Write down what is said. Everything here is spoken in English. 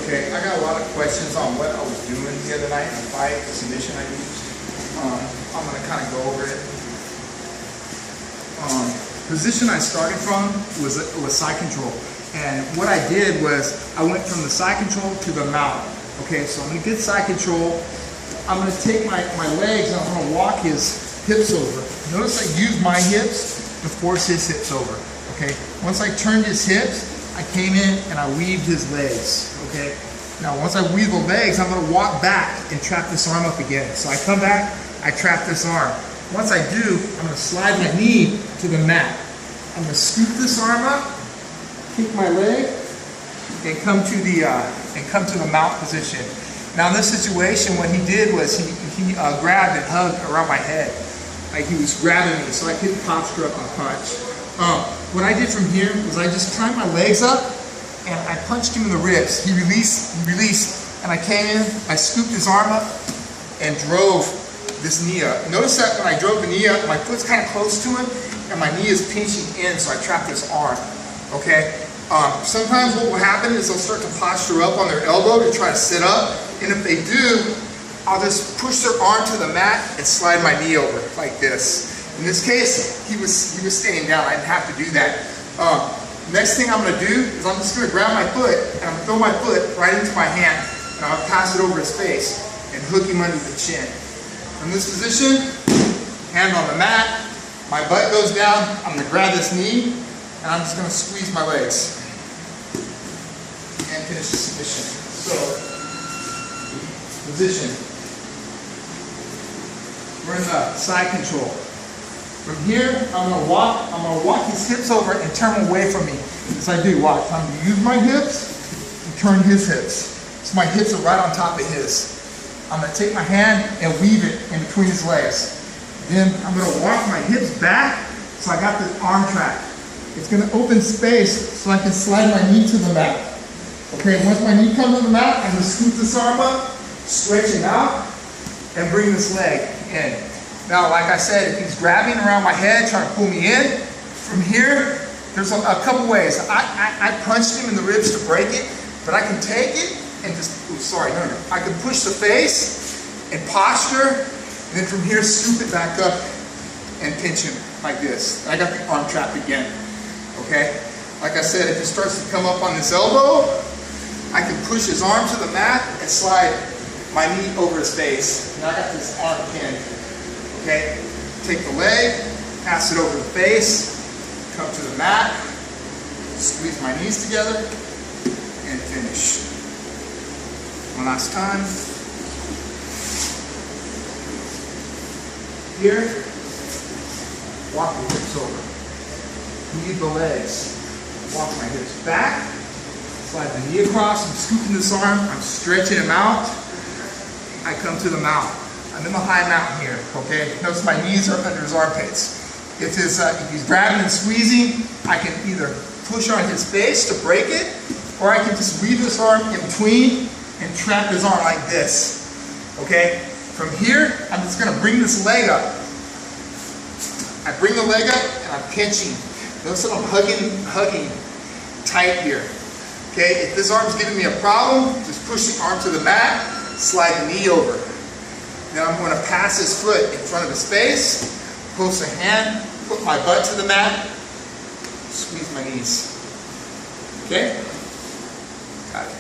Okay, I got a lot of questions on what I was doing the other night in the fight, the submission I used. I'm going to kind of go over it. Position I started from was side control. And what I did was I went from the side control to the mount. Okay, so I'm going to get side control. I'm going to take my legs and I'm going to walk his hips over. Notice I used my hips to force his hips over. Okay, once I turned his hips, I came in and I weaved his legs. Okay, now once I weave the legs, I'm going to walk back and trap this arm up again. So I come back, I trap this arm. Once I do, I'm going to slide my knee to the mat. I'm going to scoop this arm up, kick my leg, and come to the mount position. Now in this situation, what he did was he grabbed and hugged around my head, like he was grabbing me, so I couldn't posture up and punch. What I did from here was I just climbed my legs up and I punched him in the ribs. He released, and I came in, I scooped his arm up and drove this knee up. Notice that when I drove the knee up, my foot's kind of close to him and my knee is pinching in, so I trapped his arm. Okay? Sometimes what will happen is they'll start to posture up on their elbow to try to sit up, and if they do, I'll just push their arm to the mat and slide my knee over like this. In this case, he was staying down. I didn't have to do that. Next thing I'm going to do is I'm just going to grab my foot and I'm going to throw my foot right into my hand and I'll pass it over his face and hook him under the chin. From this position, hand on the mat, my butt goes down, I'm going to grab this knee and I'm just going to squeeze my legs and finish the submission. So, position. We're in the side control. From here, I'm going to walk his hips over and turn him away from me. As I do, watch. I'm going to use my hips and turn his hips. So my hips are right on top of his. I'm going to take my hand and weave it in between his legs. Then I'm going to walk my hips back so I got this arm track. It's going to open space so I can slide my knee to the mat. Okay, once my knee comes to the mat, I'm going to scoop this arm up, stretch it out, and bring this leg in. Now, like I said, if he's grabbing around my head, trying to pull me in, from here, there's a couple ways. I punched him in the ribs to break it, but I can take it and just, I can push the face and posture, and then from here, scoop it back up and pinch him like this. I got the arm trapped again, okay? Like I said, if he starts to come up on this elbow, I can push his arm to the mat and slide my knee over his face. Now I got this arm pinned. Okay, take the leg, pass it over the face, come to the mat, squeeze my knees together, and finish. One last time. Here, walk the hips over. Weave the legs. Walk my hips back, slide the knee across, I'm scooping this arm, I'm stretching him out, I come to the mount. I'm in the high mount here, okay? Notice my knees are under his armpits. If he's grabbing and squeezing, I can either push on his face to break it, or I can just weave this arm in between and trap his arm like this, okay? From here, I'm just gonna bring this leg up. I bring the leg up and I'm pinching. Notice that I'm hugging tight here, okay? If this arm's giving me a problem, just push the arm to the mat, slide the knee over. Now I'm going to pass his foot in front of his face, post a hand, put my butt to the mat, squeeze my knees. Okay? Got it.